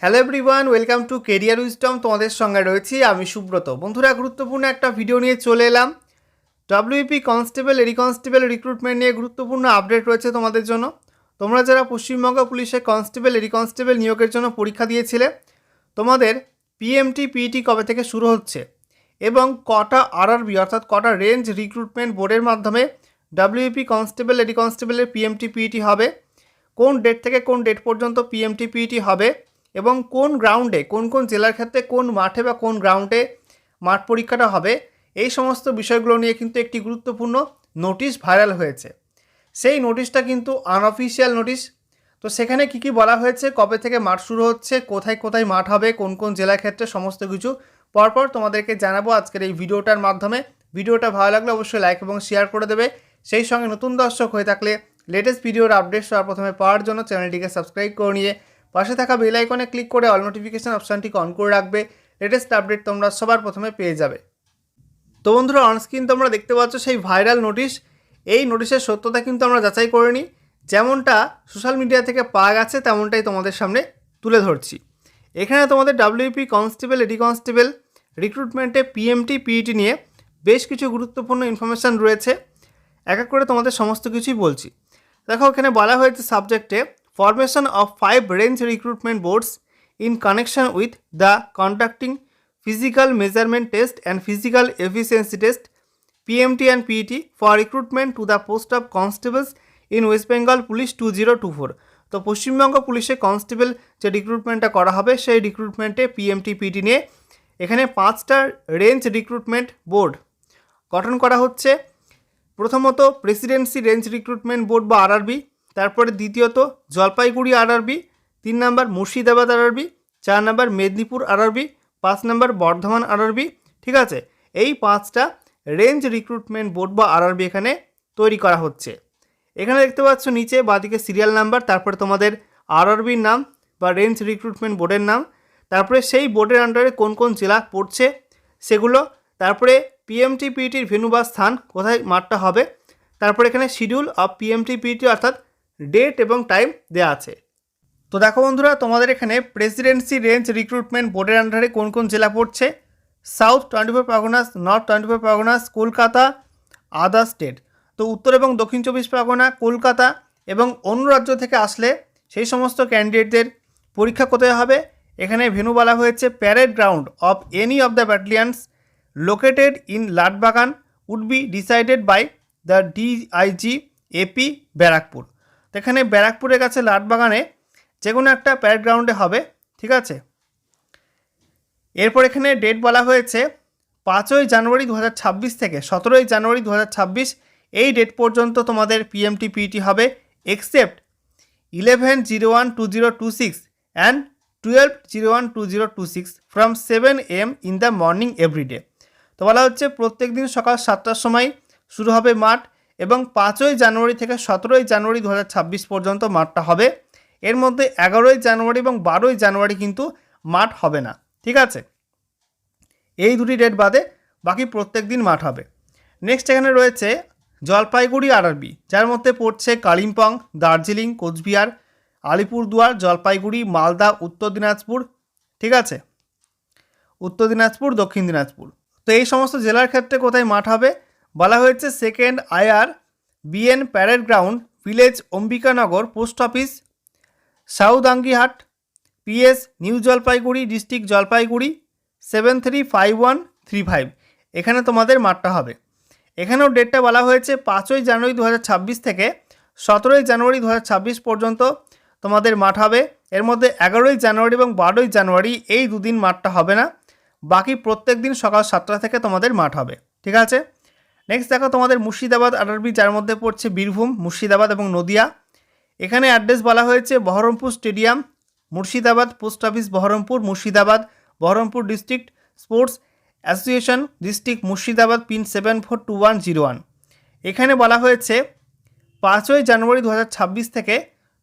Hello everyone, welcome to career wisdom. তোমাদের সঙ্গে রয়েছি আমি সুব্রত। বন্ধুরা, গুরুত্বপূর্ণ একটা ভিডিও নিয়ে চলে এলাম। ডব্লিউপি কনস্টেবল, এডি কনস্টেবল রিক্রুটমেন্ট নিয়ে গুরুত্বপূর্ণ আপডেট রয়েছে তোমাদের জন্য। তোমরা যারা পশ্চিমবঙ্গ পুলিশের কনস্টেবল, এডি কনস্টেবল নিয়োগের জন্য পরীক্ষা দিয়েছিলে, তোমাদের পিএমটি পিইটি কবে থেকে শুরু হচ্ছে এবং কটা আরআরবি অর্থাৎ কটা রেঞ্জ রিক্রুটমেন্ট বোর্ডের মাধ্যমে ডব্লিউপি কনস্টেবল, এডি কনস্টেবলের পিএমটি পিইটি হবে, কোন ডেট থেকে কোন ডেট পর্যন্ত পিএমটি পিইটি হবে এবং কোন গ্রাউন্ডে, কোন কোন জেলার ক্ষেত্রে কোন মাঠে বা কোন গ্রাউন্ডে মাঠ পরীক্ষাটা হবে, এই সমস্ত বিষয়গুলো নিয়ে কিন্তু একটি গুরুত্বপূর্ণ নোটিশ ভাইরাল হয়েছে। সেই নোটিশটা কিন্তু আনঅফিসিয়াল নোটিশ। তো সেখানে কি কি বলা হয়েছে, কবে থেকে মাঠ শুরু হচ্ছে, কোথায় কোথায় মাঠ হবে, কোন কোন জেলার ক্ষেত্রে, সমস্ত কিছু পরপর তোমাদেরকে জানাবো আজকের এই ভিডিওটার মাধ্যমে। ভিডিওটা ভালো লাগলে অবশ্যই লাইক এবং শেয়ার করে দেবে। সেই সঙ্গে নতুন দর্শক হয়ে থাকলে লেটেস্ট ভিডিওর আপডেট সবার প্রথমে পাওয়ার জন্য চ্যানেলটিকে সাবস্ক্রাইব করে নিয়ে পাশে থাকা বেল আইকনে ক্লিক করে অল নোটিফিকেশন অপশানটিকে অন করে রাখবে। লেটেস্ট আপডেট তোমরা সবার প্রথমে পেয়ে যাবে। তো বন্ধুরা, অনস্ক্রিন তোমরা দেখতে পাচ্ছ সেই ভাইরাল নোটিশ। এই নোটিশের সত্যতা কিন্তু আমরা যাচাই করে নিই, যেমনটা সোশ্যাল মিডিয়া থেকে পাওয়া গেছে তেমনটাই তোমাদের সামনে তুলে ধরছি। এখানে তোমাদের ডব্লিউপি কনস্টেবল, এডি কনস্টেবল রিক্রুটমেন্টে পিএমটি পিইটি নিয়ে বেশ কিছু গুরুত্বপূর্ণ ইনফরমেশান রয়েছে। এক এক করে তোমাদের সমস্ত কিছুই বলছি। দেখো, এখানে বলা হয়েছে সাবজেক্টে formation of 5 range recruitment boards in connection with the conducting physical measurement test and physical efficiency test PMT and PET for recruitment to the post of constables in West Bengal Police 2024। তো পশ্চিমবঙ্গ পুলিশে constable যে রিক্রুটমেন্টটা করা হবে সেই রিক্রুটমেন্টে PMT PT নিয়ে এখানে 5টা range recruitment board গঠন করা হচ্ছে। প্রথমত প্রেসিডেন্সি রেঞ্জ রিক্রুটমেন্ট বোর্ড বা আরআরবি, তারপরে দ্বিতীয়ত জলপাইগুড়ি আরআরবি, 3 নম্বর মুর্শিদাবাদ আরআরবি, 4 নম্বর মেদিনীপুর আরআরবি, 5 নম্বর বর্ধমান আরআরবি। ঠিক আছে, এই 5টা রেঞ্জ রিক্রুটমেন্ট বোর্ড বা আরআরবি এখানে তৈরি করা হচ্ছে। এখানে দেখতে পাচ্ছ নিচে বাঁদিকে সিরিয়াল নাম্বার, তারপরে তোমাদের আরআরবির নাম বা রেঞ্জ রিক্রুটমেন্ট বোর্ডের নাম, তারপরে সেই বোর্ডের আন্ডারে কোন কোন জেলা পড়ছে সেগুলো, তারপরে পিএমটি পিইটির ভেন্যু বা স্থান কোথায় মাঠটা হবে, তারপরে এখানে শিডিউল অফ পিএমটি পিইটি অর্থাৎ ডেট এবং টাইম দেওয়া আছে। তো দেখো বন্ধুরা, তোমাদের এখানে প্রেসিডেন্সি রেঞ্জ রিক্রুটমেন্ট বোর্ডের আন্ডারে কোন কোন জেলা পড়ছে: south 24 Parganas, north 24 Parganas, Kolkata, other state. তো উত্তর এবং দক্ষিণ 24 পরগনা, কলকাতা এবং অন্য রাজ্য থেকে আসলে সেই সমস্ত ক্যান্ডিডেটদের পরীক্ষা কোথায় হবে, এখানে ভেন্যু বলা হয়েছে parade ground of any of the battalions located in Latbagan would be decided by the DIG AP Barrackpore. তো এখানে ব্যারাকপুরের কাছে লাটবাগানে যে কোনো একটা প্যারেড গ্রাউন্ডে হবে। ঠিক আছে, এরপর এখানে ডেট বলা হয়েছে 5ই জানুয়ারি 2026 থেকে 17ই জানুয়ারি 2026, এই ডেট পর্যন্ত তোমাদের পিএমটি পিইটি হবে, except 11/01/2026 and 12/01/2026 from 7 AM in the morning everyday. তো বলা হচ্ছে প্রত্যেক দিন সকাল 7টার সময় শুরু হবে মাঠ এবং 5ই জানুয়ারি থেকে 17ই জানুয়ারি 2026 পর্যন্ত মাঠটা হবে। এর মধ্যে 11ই জানুয়ারি এবং 12ই জানুয়ারি কিন্তু মাঠ হবে না। ঠিক আছে, এই দুটি ডেট বাদে বাকি প্রত্যেক দিন মাঠ হবে। নেক্সট এখানে রয়েছে জলপাইগুড়ি আরআরবি, যার মধ্যে পড়ছে কালিম্পং, দার্জিলিং, কোচবিহার, আলিপুরদুয়ার, জলপাইগুড়ি, মালদা, উত্তর দিনাজপুর। ঠিক আছে, উত্তর দিনাজপুর, দক্ষিণ দিনাজপুর। তো এই সমস্ত জেলার ক্ষেত্রে কোথায় মাঠ হবে বলা হয়েছে second IR BN parade ground, village Ambikanagar post office, Saudangihat, PS New Jalpaiguri, district Jalpaiguri 735135। এখানে তোমাদের মাঠটা হবে। এখানেও ডেটটা বলা হয়েছে 5ই জানুয়ারি 2026 থেকে 17ই জানুয়ারি 2026 পর্যন্ত তোমাদের মাঠ হবে। এর মধ্যে 11ই জানুয়ারি এবং 12ই জানুয়ারি এই দুদিন মাঠটা হবে না, বাকি প্রত্যেক দিন সকাল 7টা থেকে তোমাদের মাঠ হবে। ঠিক আছে, নেক্সট দেখো তোমাদের মুর্শিদাবাদ আরআরবি, যার মধ্যে পড়ছে বীরভূম, মুর্শিদাবাদ এবং নদিয়া। এখানে অ্যাড্রেস বলা হয়েছে Baharampur stadium, Murshidabad, post office Baharampur, Murshidabad, Baharampur district sports association, district Murshidabad, pin 742101। এখানে বলা হয়েছে 5ই জানুয়ারি 2026 থেকে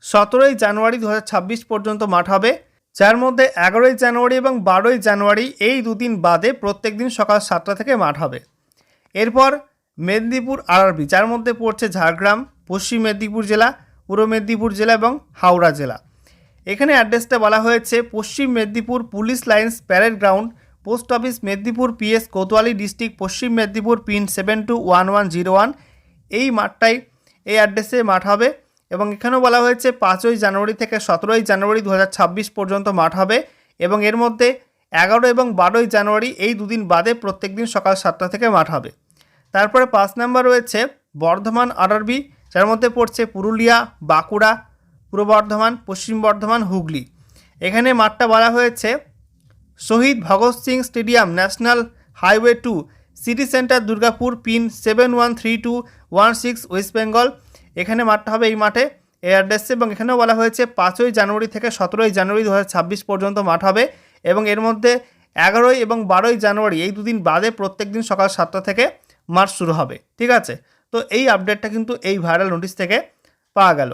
17ই জানুয়ারি 2026 পর্যন্ত মাঠ হবে, যার মধ্যে 11ই জানুয়ারি এবং 12ই জানুয়ারি এই দুদিন বাদে প্রত্যেক দিন সকাল 7টা থেকে মাঠ হবে। এরপর মেদিনীপুর আরআরবি, যার মধ্যে পড়ছে ঝাড়গ্রাম, পশ্চিম মেদিনীপুর জেলা, পূর্ব মেদিনীপুর জেলা এবং হাওড়া জেলা। এখানে অ্যাড্রেসটা বলা হয়েছে Paschim Medinipur police lines parade ground, post office Medinipur PS Kotwali district, Paschim Medinipur, pin 721101। এই মাঠটাই এই অ্যাড্রেসে মাঠ হবে। এবং এখানেও বলা হয়েছে 5ই জানুয়ারি থেকে 17ই জানুয়ারি 2026 পর্যন্ত মাঠ হবে। এবং এর মধ্যে 11 এবং 12ই জানুয়ারি এই দুদিন বাদে প্রত্যেক দিন সকাল 7টা থেকে মাঠ হবে। তারপরে 5 নাম্বার রয়েছে বর্ধমান RRB, যার মধ্যে পড়ছে পুরুলিয়া, বাঁকুড়া, পূর্ব বর্ধমান, পশ্চিম বর্ধমান, হুগলি। এখানে মাঠটা বলা হয়েছে Shahid Bhagat Singh stadium, national highway 2, city centre, Durgapur, pin 713216, West Bengal. এখানে মাঠটা হবে এই মাঠে, এই অ্যাড্রেসে। এবং এখানেও বলা হয়েছে 5ই জানুয়ারি থেকে 17ই জানুয়ারি 2026 পর্যন্ত মাঠ হবে। এবং এর মধ্যে 11 এবং 12ই জানুয়ারি এই দুদিন বাদে প্রত্যেক দিন সকাল 7টা থেকে মাঠ শুরু হবে। ঠিক আছে, তো এই আপডেটটা কিন্তু এই ভাইরাল নোটিশ থেকে পাওয়া গেল।